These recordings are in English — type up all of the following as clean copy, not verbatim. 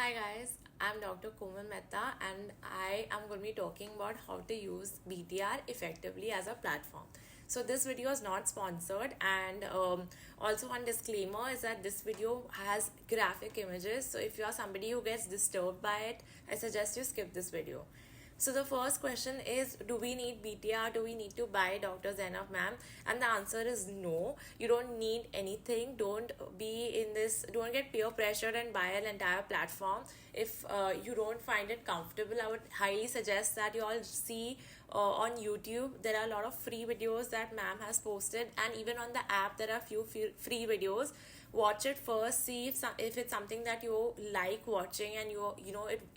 Hi guys, I'm Dr. Komal Mehta and I am going to be talking about how to use BTR effectively as a platform. So this video is not sponsored, and also one disclaimer is that this video has graphic images. So if you are somebody who gets disturbed by it, I suggest you skip this video. So the first question is, do we need BTR? Do we need to buy Doctors Enough, ma'am? And the answer is no. You don't need anything. Don't be in this. Don't get peer pressured and buy an entire platform. If you don't find it comfortable, I would highly suggest that you all see on YouTube. There are a lot of free videos that ma'am has posted, and even on the app there are few free videos. Watch it first, see if it's something that you like watching and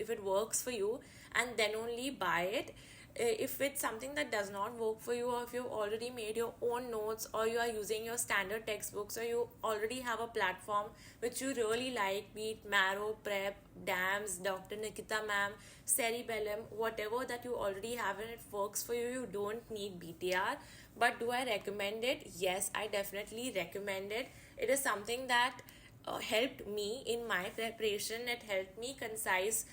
if it works for you, and then only buy it. If it's something that does not work for you, or if you've already made your own notes, or you are using your standard textbooks, or you already have a platform which you really like, be it Marrow, Prep, DAMS, Dr. Nikita ma'am, Cerebellum, whatever that you already have and it works for you, you don't need BTR. But do I recommend it? Yes, I definitely recommend it. It is something that helped me in my preparation. It helped me concise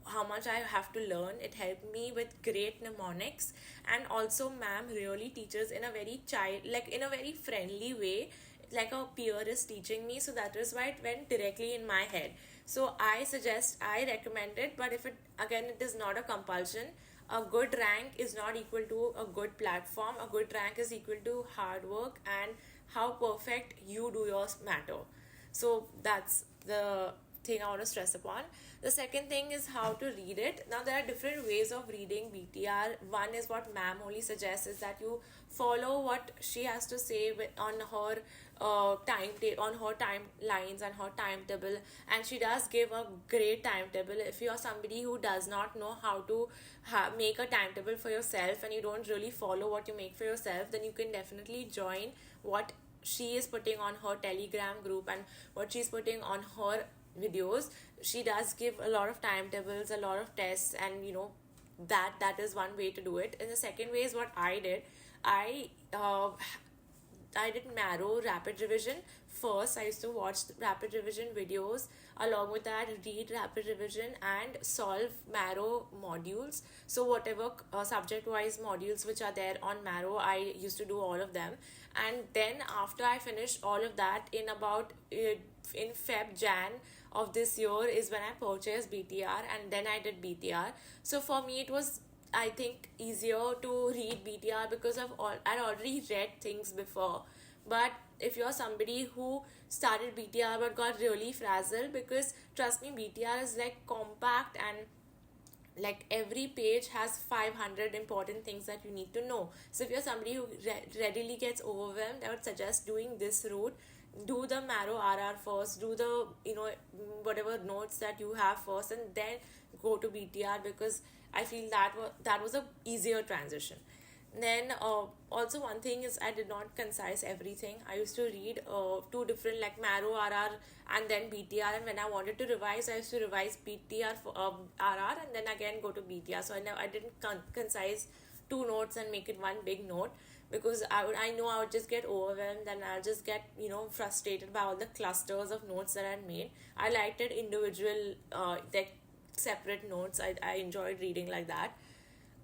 how much I have to learn. It helped me with great mnemonics, and also ma'am really teaches in a very in a very friendly way, like a peer is teaching me. So that is why it went directly in my head. So I recommend it. But if it is not a compulsion. A good rank is not equal to a good platform. A good rank is equal to hard work and how perfect you do yours matter. So that's the thing I want to stress upon. The second thing is how to read it. Now there are different ways of reading BTR. One is what ma'am only suggests, is that you follow what she has to say on her on her timelines and her timetable, and she does give a great timetable. If you are somebody who does not know how to make a timetable for yourself, and you don't really follow what you make for yourself, then you can definitely join what she is putting on her Telegram group and what she's putting on her videos. She does give a lot of timetables, a lot of tests, and that is one way to do it. And the second way is what I did. I did Marrow rapid revision first. I used to watch rapid revision videos. Along with that, read rapid revision and solve Marrow modules. So whatever subject wise modules which are there on Marrow, I used to do all of them. And then after I finished all of that, in about in Jan of this year is when I purchased BTR, and then I did BTR. So for me it was, I think, easier to read BTR because I'd already read things before. But if you're somebody who started BTR but got really frazzled, because trust me, BTR is like compact, and like every page has 500 important things that you need to know. So if you're somebody who readily gets overwhelmed, I would suggest doing this route. Do the Marrow RR first, do the whatever notes that you have first, and then go to BTR, because I feel that was a easier transition. Then also one thing is, I did not concise everything. I used to read two different, like Marrow RR and then BTR, and when I wanted to revise, I used to revise BTR for RR and then again go to BTR. So I didn't concise two notes and make it one big note, because I know I would just get overwhelmed, and I'll just get frustrated by all the clusters of notes that I made. I liked it individual, like separate notes. I enjoyed reading like that.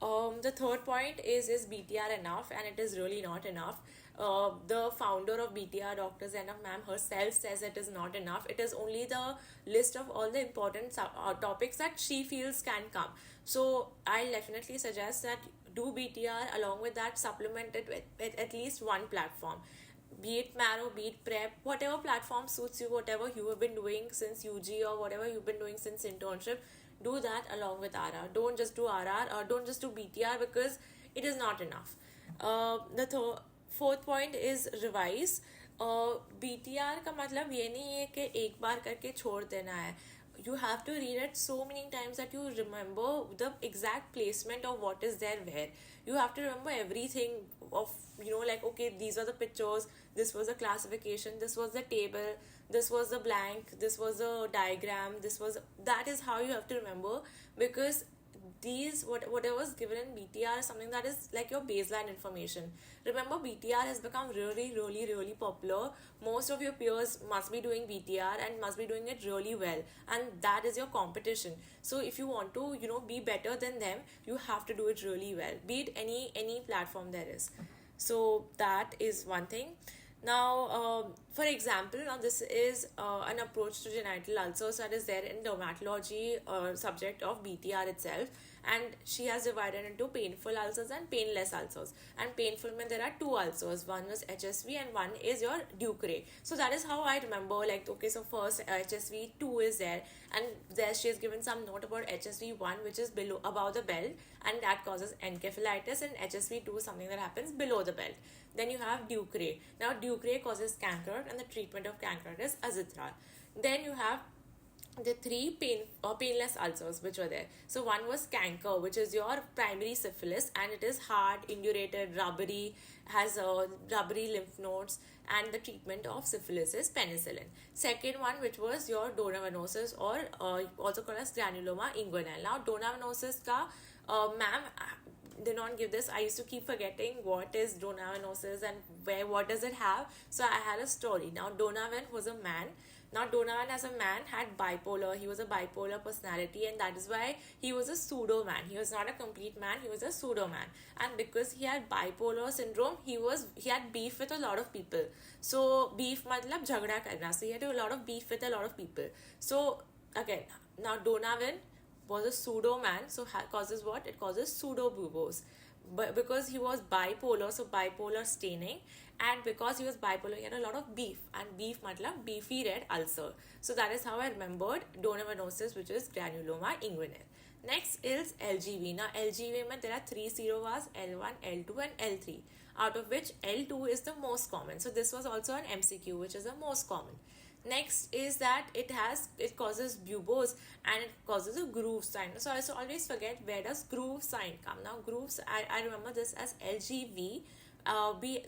The third point is BTR enough? And it is really not enough. The founder of BTR, Doctors Enough ma'am herself, says it is not enough. It is only the list of all the important topics that she feels can come. So I definitely suggest that do BTR. Along with that, supplement it with at least one platform. Be it Marrow, be it Prep, whatever platform suits you, whatever you have been doing since UG, or whatever you've been doing since internship, do that along with RR. Don't just do RR, or don't just do BTR, because it is not enough. The fourth point is revise. BTR का मतलब ये नहीं है कि एक बार करके छोड़ देना है. You have to read it so many times that you remember the exact placement of what is there where. You have to remember everything of, like, okay, these are the pictures, this was the classification, this was the table, this was the blank, this was a diagram, that is how you have to remember, because these whatever is given in BTR is something that is like your baseline information. Remember, BTR has become really popular. Most of your peers must be doing BTR and must be doing it really well, and that is your competition. So if you want to, be better than them, you have to do it really well, be it any platform there is. So that is one thing. Now, for example, now this is an approach to genital ulcers that is there in dermatology subject of BTR itself, and she has divided into painful ulcers and painless ulcers. And painful means there are two ulcers, one was HSV and one is your Ducrey. So that is how I remember, like, okay, so first HSV 2 is there, and there she has given some note about HSV 1, which is below above the belt, and that causes encephalitis, and HSV 2 is something that happens below the belt. Then you have Ducrey. Now Ducrey causes canker, and the treatment of canker is azithral. Then you have the three painless ulcers which were there. So one was canker, which is your primary syphilis, and it is hard, indurated, rubbery, has rubbery lymph nodes, and the treatment of syphilis is penicillin. Second one, which was your dona venosus, or also called as granuloma inguinal. Now dona venosus ka ma'am did not give this. I used to keep forgetting what is dona venosus and what does it have. So I had a story. Now Donovan was a man. Now Donovan as a man had bipolar. He was a bipolar personality, and that is why he was a pseudo man. He was not a complete man, he was a pseudo man. And because he had bipolar syndrome, he had beef with a lot of people. So beef matlab jhagda karna. So he had a lot of beef with a lot of people. So again, now Donovan was a pseudo man, so causes what? It causes pseudo buboes. But because he was bipolar, so bipolar staining, and because he was bipolar, he had a lot of beef, and beef matlab beefy red ulcer. So that is how I remembered dona venosus, which is granuloma inguinal. Next is LGV. Now LGV mein there are three serovas, L1, L2 and L3, out of which L2 is the most common. So this was also an MCQ, which is the most common. Next is that it causes buboes, and it causes a groove sign. So I always forget, where does groove sign come? Now grooves, I remember this as LGV.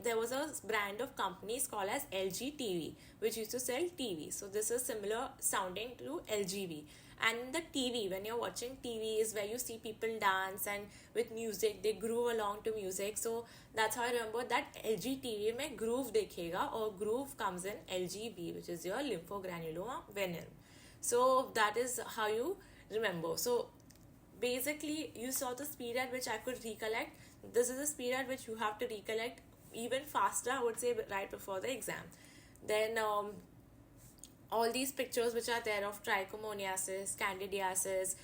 There was a brand of companies called as LG which used to sell TV. So this is similar sounding to LGV. And the TV, when you're watching TV, is where you see people dance, and with music they groove along to music. So that's how I remember that LGTV mein groove dekhega, or groove comes in LGV, which is your lymphogranuloma venom. So that is how you remember. So basically you saw the speed at which I could recollect. This is the speed at which you have to recollect even faster, I would say, right before the exam. Then all these pictures which are there of trichomoniasis, candidiasis,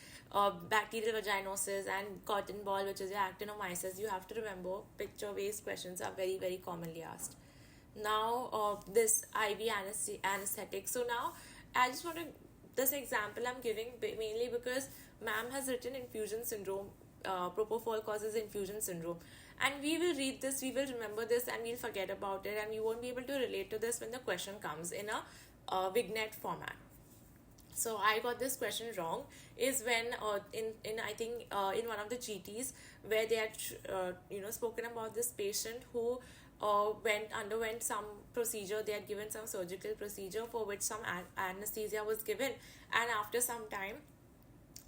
bacterial vaginosis, and cotton ball, which is your actinomyces, you have to remember. Picture based questions are very commonly asked. Now this IV anesthetic. So now I just want to, this example I'm giving mainly because ma'am has written infusion syndrome, propofol causes infusion syndrome, and we will read this, we will remember this, and we'll forget about it, and we won't be able to relate to this when the question comes in a vignette format. So I got this question wrong is when in I think in one of the GTs, where they had spoken about this patient who underwent some procedure. They had given some surgical procedure for which some anesthesia was given, and after some time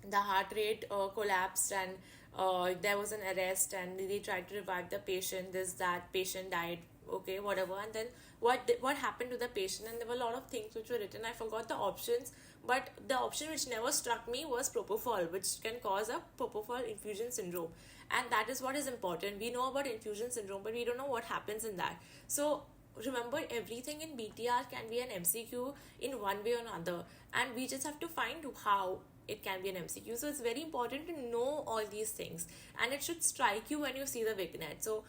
the heart rate collapsed, and there was an arrest, and they tried to revive the patient. That patient died, okay, whatever. And then what happened to the patient? And there were a lot of things which were written. I forgot the options, but the option which never struck me was propofol, which can cause a propofol infusion syndrome. And that is what is important. We know about infusion syndrome, but we don't know what happens in that. So remember, everything in BTR can be an MCQ in one way or another, and we just have to find how it can be an MCQ. So it's very important to know all these things, and it should strike you when you see the vignette. So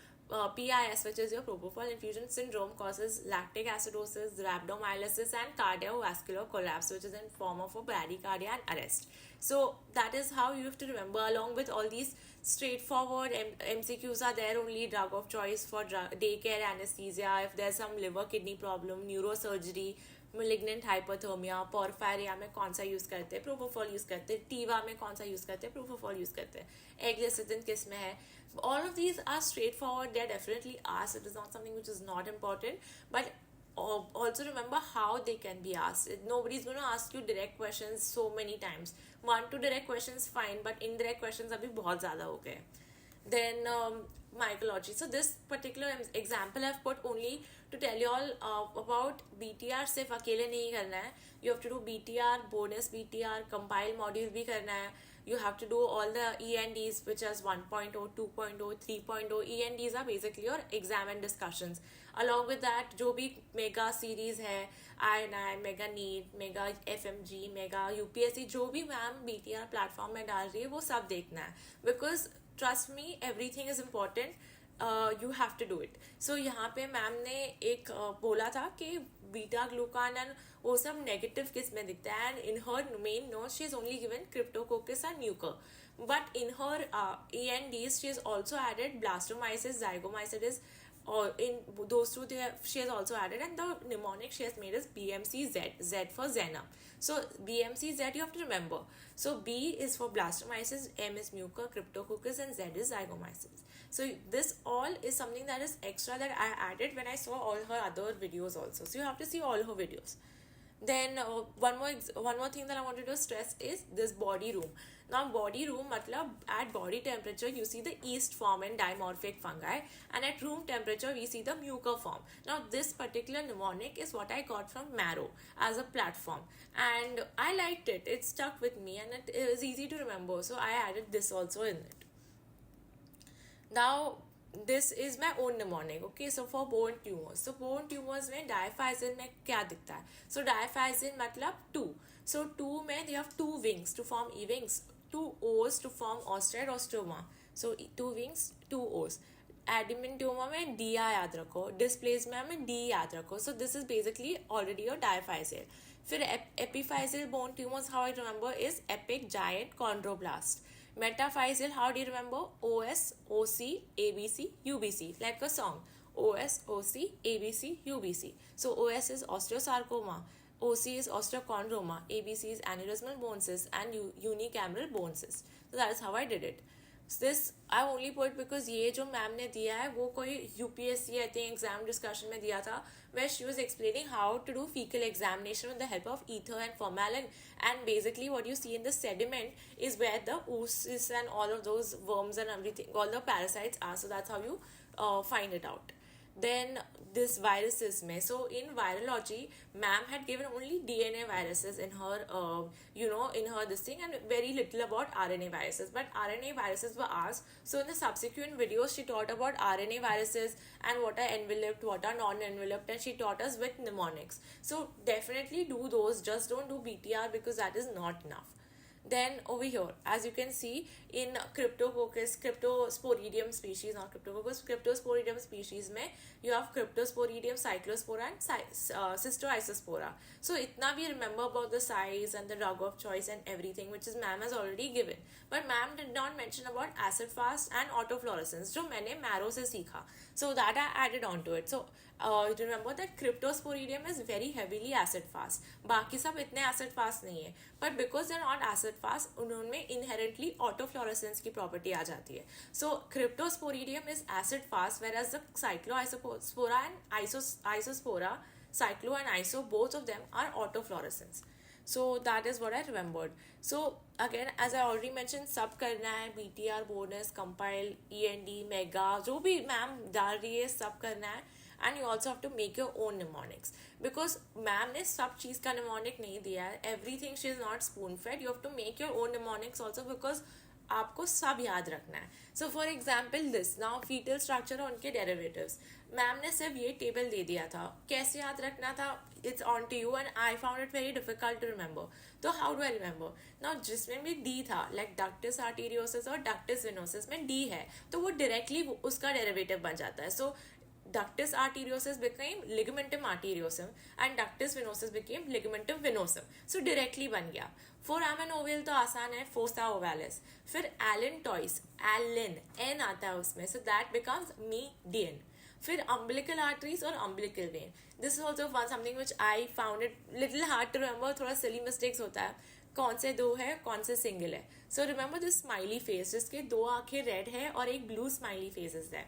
PIS, which is your propofol infusion syndrome, causes lactic acidosis, rhabdomyolysis, and cardiovascular collapse, which is in form of a bradycardia and arrest. So that is how you have to remember, along with all these straightforward MCQs are there. Only drug of choice for daycare anesthesia, if there's some liver kidney problem, neurosurgery, malignant hyperthermia, porphyria में कौन सा use करते हैं, propofol use करते हैं, टीवा में कौन सा यूज़ करते हैं, प्रोपोफॉल यूज़ करते हैं, एग्लिसिटिन किस में है. All of these are straightforward. They are definitely asked. It is not something which is not important, but also remember how they can be asked. Nobody's going to ask you direct questions so many times. One to direct questions fine, but indirect questions abhi bahut zyada ho gaye. Then mycology. So this particular example I've put only to tell you all about BTR. सिर्फ अकेले नहीं करना है. You have to do BTR, bonus BTR, compile module भी करना है. You have to do all the ENDs, which is 1.0, 2.0, 3.0. ENDs are basically your exam and discussions. Along with that, जो भी मेगा सीरीज है, INI, mega NEET, mega FMG, mega UPSC, जो भी ma'am BTR platform में डाल रही है वो सब देखना है. Because trust me, everything is important. You have to do it. So यहाँ पे मैम ने एक बोला था कि बीटा ग्लूकान एंड वो सब नेगेटिव किस में दिखता है, and in her main note she is only given Cryptococcus and Mucor, but in her ENDs she has also added blastomyces, zygomycetes, or in those two she has also added, and the mnemonic she has made is BMCZ, Z for Zena. So BMCZ you have to remember. So B is for blastomyces, M is mucor, cryptococcus, and Z is zygomyces. So this all is something that is extra that I added when I saw all her other videos also. So you have to see all her videos. Then one more thing that I wanted to stress is this body room. Now body room matlab at body temperature you see the yeast form and dimorphic fungi, and at room temperature we see the mucor form. Now this particular mnemonic is what I got from Marrow as a platform, and I liked it. It stuck with me and it is easy to remember, so I added this also in it. Now this is my own mnemonic. Okay, so for bone tumors, so bone tumors में diaphysin में क्या दिखता है? So diaphysin मतलब 2. So 2 में they have 2 wings to form E wings, 2 O's to form osteoid osteoma. So 2 wings, 2 O's. Adamant tumor में D याद रखो, dysplasia में D याद रखो. So this is basically already your diaphysil. फिर epiphyseal bone tumors, how I remember is epic, giant, chondroblast. Metaphyseal, how do you remember? OS, OC, ABC, UBC, like a song. OS, OC, ABC, UBC. So OS is osteosarcoma, OC is osteochondroma, ABC is aneurysmal bone cyst, and unicameral bone cyst. So that is how I did it. So this I only put because ये जो ma'am ने दिया है वो कोई UPSC I think exam discussion में दिया था, where she was explaining how to do fecal examination with the help of ether and formalin, and basically what you see in the sediment is where the Ulcers and all of those worms and everything, all the parasites are. So that's how you find it out. Then this viruses में, so in virology ma'am had given only DNA viruses in her in her this thing, and very little about RNA viruses, but RNA viruses were asked. So in the subsequent videos she taught about RNA viruses and what are enveloped, what are non-enveloped, and she taught us with mnemonics. So definitely do those, just don't do BTR because that is not enough. Then over here, as you can see, in Cryptococcus, Cryptosporidium species, not Cryptococcus, Cryptosporidium species में you have Cryptosporidium, Cyclospora and Cystoisospora. So itna we remember about the size and the drug of choice and everything, which is ma'am has already given. But ma'am did not mention about acid fast and autofluorescence, जो मैंने Marrow से सीखा. So that I added onto it. So remember that Cryptosporidium is very heavily acid fast. बाकी सब इतने acid fast नहीं है. But because they're not acid fast, उनमें inherently autofluorescence की property आ जाती है. So Cryptosporidium is acid fast, whereas the Cycloisospora and Isospora, Cyclo and Iso, both of them are autofluorescence. So that is what I remembered. So again, as I already mentioned, सब करना है, BTR, bonus, compile, END, mega, जो भी ma'am डाल रही है सब करना है. And you also have to make your own mnemonics, because ma'am ने सब चीज़ का mnemonic नहीं दिया है. Everything she is not spoon fed. You have to make your own mnemonics also, because आपको सब याद रखना है. So for example this, now fetal structure और उनके derivatives, मैम ने सिर्फ ये टेबल दे दिया था, कैसे याद रखना था, it's on to you, and I found it very difficult to remember. तो how do I remember? Now जिसमें भी D था, like ductus arteriosus और ductus venosus में D है, तो वो directly उसका derivative बन जाता है. So ductus arteriosus became ligamentum arteriosum and ductus venosus became ligamentum venosum. So directly बन गया. Foramen ovale तो आसान है, fossa ovalis. फिर allantois, allan, N आता है उसमें, so that becomes median. फिर umbilical arteries और umbilical vein. This is also something which I found it little hard to remember. थोड़ा silly mistakes होता है. कौन से दो है, कौन से सिंगल है. So remember this smiley face, जिसके दो आंखें red है और एक blue smiley faces है.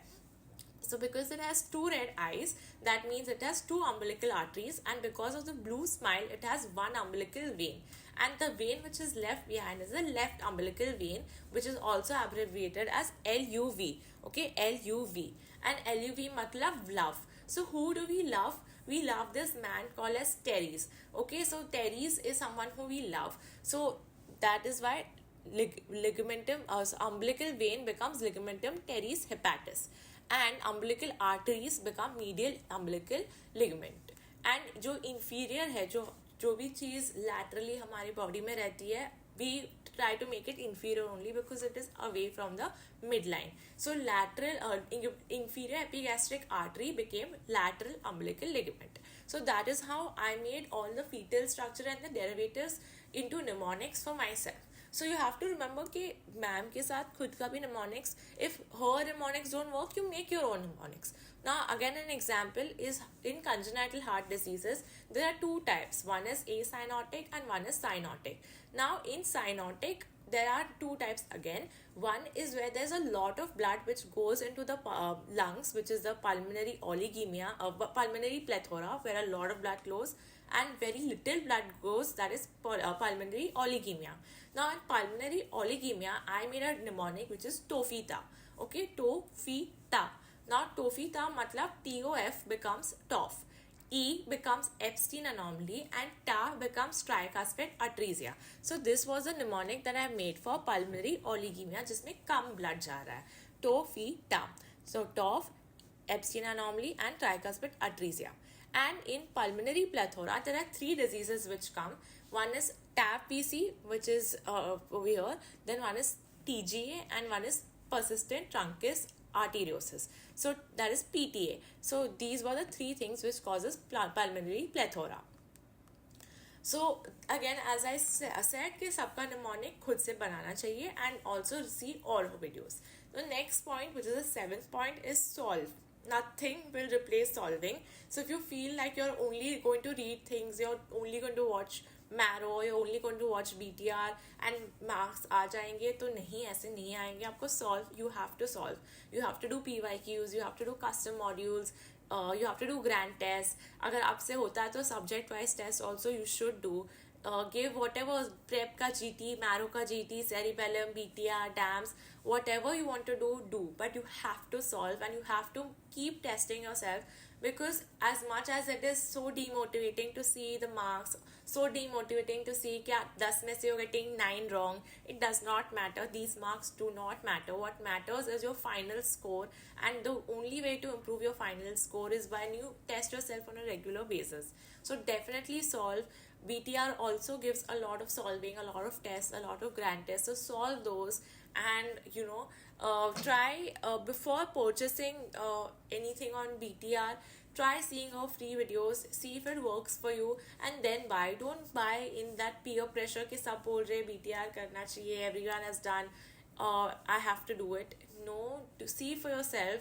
So because it has two red eyes, that means it has two umbilical arteries, and because of the blue smile, it has one umbilical vein. And the vein which is left behind is the left umbilical vein, which is also abbreviated as LUV. Okay, LUV. And LUV matlab love. So who do we love? We love this man called as Teres. Okay, so Teres is someone who we love. So that is why ligamentum, umbilical vein becomes ligamentum teres hepatis, and umbilical arteries become medial umbilical ligament. And जो inferior है, जो भी चीज़ laterally हमारी body में रहती है, we try to make it inferior only because it is away from the midline. So lateral inferior epigastric artery became lateral umbilical ligament. So that is how I made all the fetal structure and the derivatives into mnemonics for myself. So you have to remember कि ma'am के साथ खुद का भी mnemonics. If her mnemonics don't work, you make your own mnemonics. Now again an example is in congenital heart diseases, there are two types. One is acyanotic and one is cyanotic. Now in cyanotic, there are two types again. One is where there's a lot of blood which goes into the lungs, which is the pulmonary oligemia, pulmonary plethora, where a lot of blood flows, and very little blood goes, that is pulmonary oligemia. Now in pulmonary oligemia, I made a mnemonic which is TOFITA. Okay, TOFITA. Now TOFITA matlab TOF becomes TOF. E becomes Epstein anomaly, and Ta becomes tricuspid atresia. So this was a mnemonic that I made for pulmonary oligemia, जिसमें कम blood जा रहा है. TOFITA. So TOF, Epstein anomaly, and tricuspid atresia. And in pulmonary plethora, there are three diseases which come. One is TAP-PC, which is over here. Then one is TGA, and one is persistent truncus arteriosus. So that is PTA. So these were the three things which causes pulmonary plethora. So again, as I said कि सबका mnemonic खुद से बनाना चाहिए, and also see all her videos. The next point, which is the seventh point, is solve. Nothing will replace solving. So if you feel like you're only going to read things, you're only going to watch Marrow, you're only going to watch BTR and marks आ जाएंगे, तो नहीं, ऐसे नहीं आएंगे. आपको solve, you have to solve. You have to do PYQs, you have to do custom modules, you have to do grand tests. अगर आपसे होता है तो subject wise test also you should do. Give whatever prep का GT, Marrow का GT, cerebellum, BTR, dams, whatever you want to do, but you have to solve and you have to keep testing yourself, because as much as it is so demotivating to see the marks, so demotivating to see क्या 10 में से you're getting 9 wrong, it does not matter. These marks do not matter. What matters is your final score, and the only way to improve your final score is when you test yourself on a regular basis. So definitely solve. BTR also gives a lot of solving, a lot of tests, a lot of grand tests. So solve those, and try before purchasing anything on BTR, try seeing our free videos, see if it works for you, and then buy. Don't buy in that peer pressure कि सब बोल रहे BTR करना चाहिए, everyone has done, I have to do it. No, to see for yourself,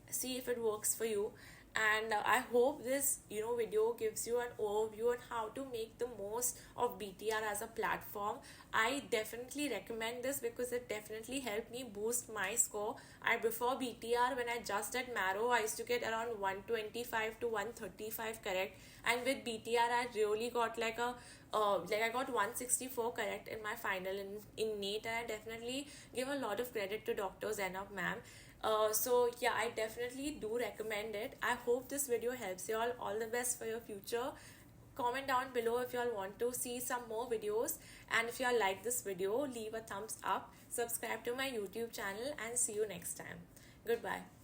see if it works for you. And I hope this video gives you an overview on how to make the most of BTR as a platform. I definitely recommend this because it definitely helped me boost my score. Before BTR, when I just did Marrow, I used to get around 125 to 135 correct, and with BTR I really got I got 164 correct in my final in NEET, and I definitely give a lot of credit to Dr. Enough ma'am. So yeah, I definitely do recommend it. I hope this video helps you all. All the best for your future. Comment down below if you all want to see some more videos, and if you all like this video, leave a thumbs up, subscribe to my YouTube channel, and see you next time. Goodbye.